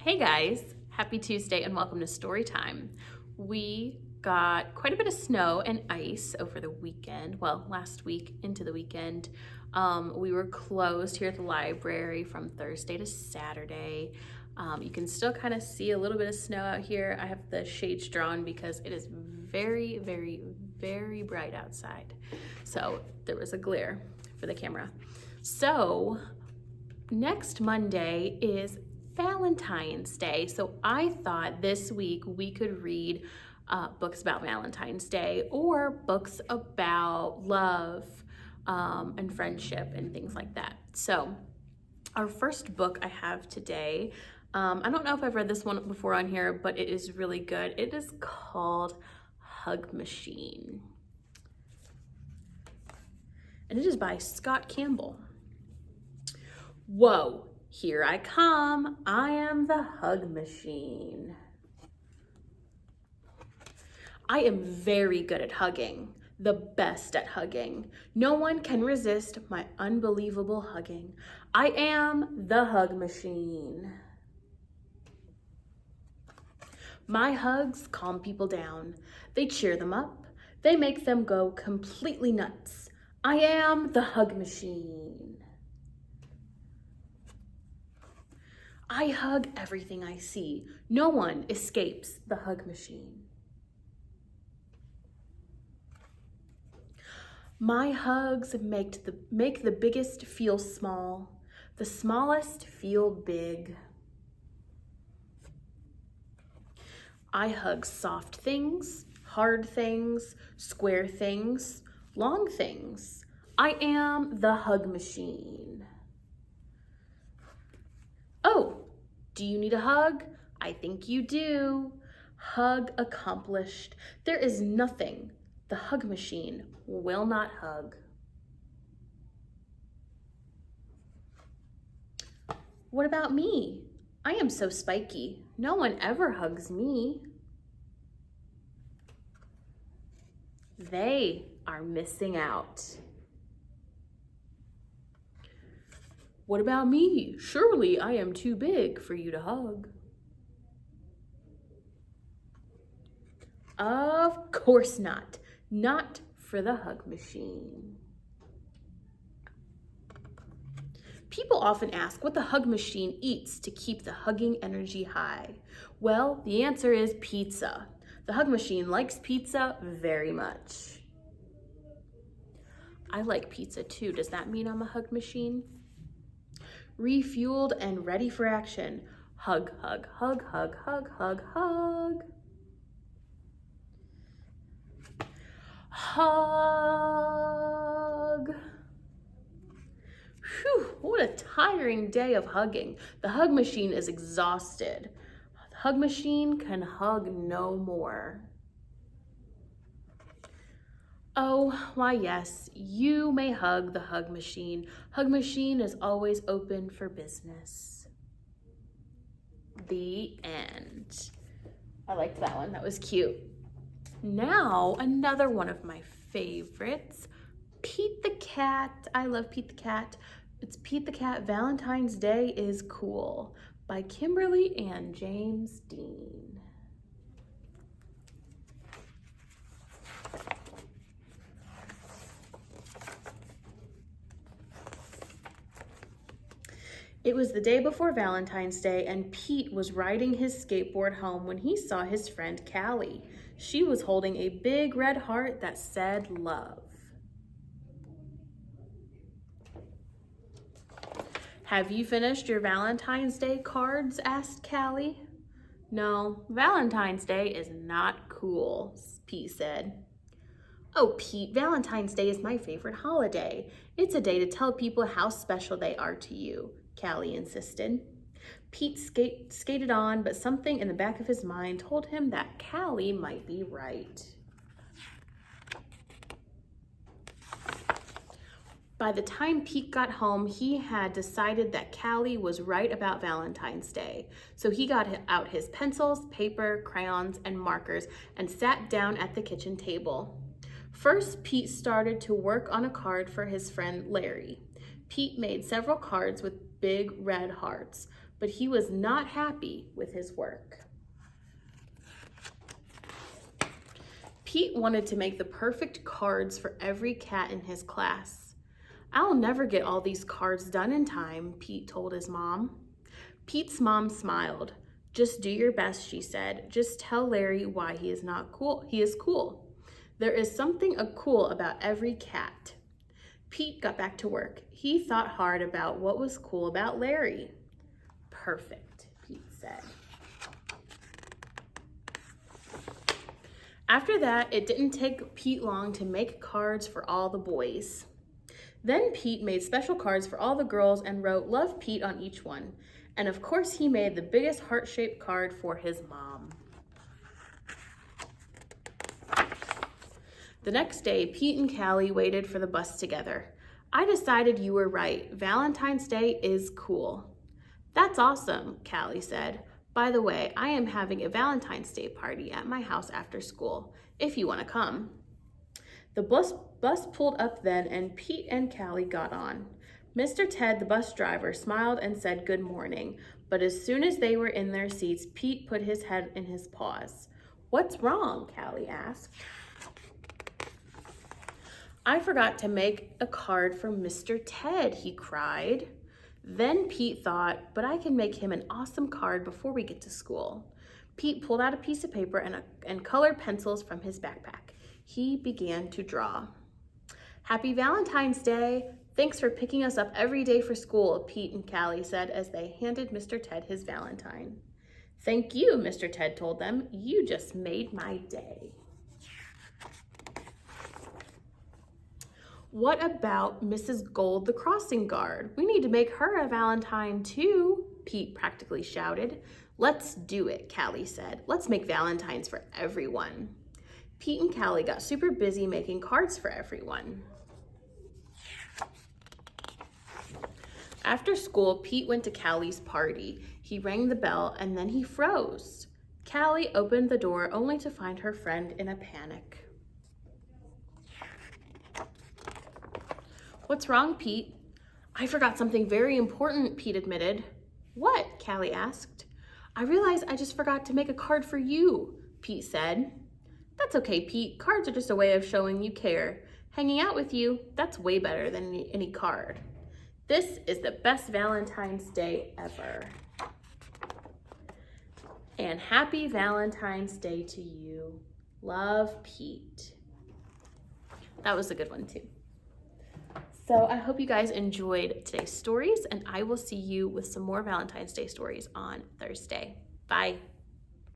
Hey guys, happy Tuesday and welcome to Story Time. We got quite a bit of snow and ice over the weekend. Well, last week into the weekend. We were closed here at the library from Thursday to Saturday. You can still kind of see a little bit of snow out here. I have the shades drawn because it is very, very, very bright outside. So there was a glare for the camera. So next Monday is Valentine's Day. So I thought this week we could read books about Valentine's Day or books about love and friendship and things like that. So our first book I have today, I don't know if I've read this one before on here, but it is really good. It is called Hug Machine. And it is by Scott Campbell. Whoa, here I come. I am the hug machine. I am very good at hugging, the best at hugging. No one can resist my unbelievable hugging. I am the hug machine. My hugs calm people down. They cheer them up. They make them go completely nuts. I am the hug machine. I hug everything I see. No one escapes the hug machine. My hugs make the biggest feel small, the smallest feel big. I hug soft things, hard things, square things, long things. I am the hug machine. Oh, do you need a hug? I think you do. Hug accomplished. There is nothing the hug machine will not hug. What about me? I am so spiky. No one ever hugs me. They are missing out. What about me? Surely I am too big for you to hug. Of course not. Not for the hug machine. People often ask what the hug machine eats to keep the hugging energy high. Well, the answer is pizza. The hug machine likes pizza very much. I like pizza too. Does that mean I'm a hug machine? Refueled and ready for action. Hug, hug, hug, hug, hug, hug, hug. Hug. Whew, what a tiring day of hugging. The hug machine is exhausted. The hug machine can hug no more. Oh, why yes, you may hug the hug machine. Hug machine is always open for business. The end. I liked that one, that was cute. Now, another one of my favorites, Pete the Cat. I love Pete the Cat. It's Pete the Cat, Valentine's Day is Cool by Kimberly and James Dean. It was the day before Valentine's Day, and Pete was riding his skateboard home when he saw his friend Callie. She was holding a big red heart that said love. Have you finished your Valentine's Day cards? Asked Callie. No, Valentine's Day is not cool, Pete said. Oh, Pete, Valentine's Day is my favorite holiday. It's a day to tell people how special they are to you, Callie insisted. Pete skated on, but something in the back of his mind told him that Callie might be right. By the time Pete got home, he had decided that Callie was right about Valentine's Day. So he got out his pencils, paper, crayons, and markers and sat down at the kitchen table. First, Pete started to work on a card for his friend Larry. Pete made several cards with big red hearts, but he was not happy with his work. Pete wanted to make the perfect cards for every cat in his class. "I'll never get all these cards done in time," Pete told his mom. Pete's mom smiled. "Just do your best," she said. "Just tell Larry why he is not cool. He is cool. There is something cool about every cat." Pete got back to work. He thought hard about what was cool about Larry. "Perfect," Pete said. After that, it didn't take Pete long to make cards for all the boys. Then Pete made special cards for all the girls and wrote "Love Pete" on each one. And of course, he made the biggest heart-shaped card for his mom. The next day, Pete and Callie waited for the bus together. "I decided you were right. Valentine's Day is cool." "That's awesome," Callie said. "By the way, I am having a Valentine's Day party at my house after school, if you want to come." The bus pulled up then, and Pete and Callie got on. Mr. Ted, the bus driver, smiled and said good morning, but as soon as they were in their seats, Pete put his head in his paws. "What's wrong?" Callie asked. "I forgot to make a card for Mr. Ted," he cried. Then Pete thought, "But I can make him an awesome card before we get to school." Pete pulled out a piece of paper and colored pencils from his backpack. He began to draw. "Happy Valentine's Day. Thanks for picking us up every day for school," Pete and Callie said as they handed Mr. Ted his Valentine. "Thank you," Mr. Ted told them. "You just made my day." "What about Mrs. Gold, the crossing guard? We need to make her a Valentine too," Pete practically shouted. "Let's do it," Callie said. "Let's make Valentines for everyone." Pete and Callie got super busy making cards for everyone. After school, Pete went to Callie's party. He rang the bell and then he froze. Callie opened the door only to find her friend in a panic. "What's wrong, Pete?" "I forgot something very important," Pete admitted. "What?" Callie asked. "I realized I just forgot to make a card for you," Pete said. "That's okay, Pete. Cards are just a way of showing you care. Hanging out with you, that's way better than any card. This is the best Valentine's Day ever. And happy Valentine's Day to you. Love, Pete." That was a good one too. So I hope you guys enjoyed today's stories, and I will see you with some more Valentine's Day stories on Thursday. Bye.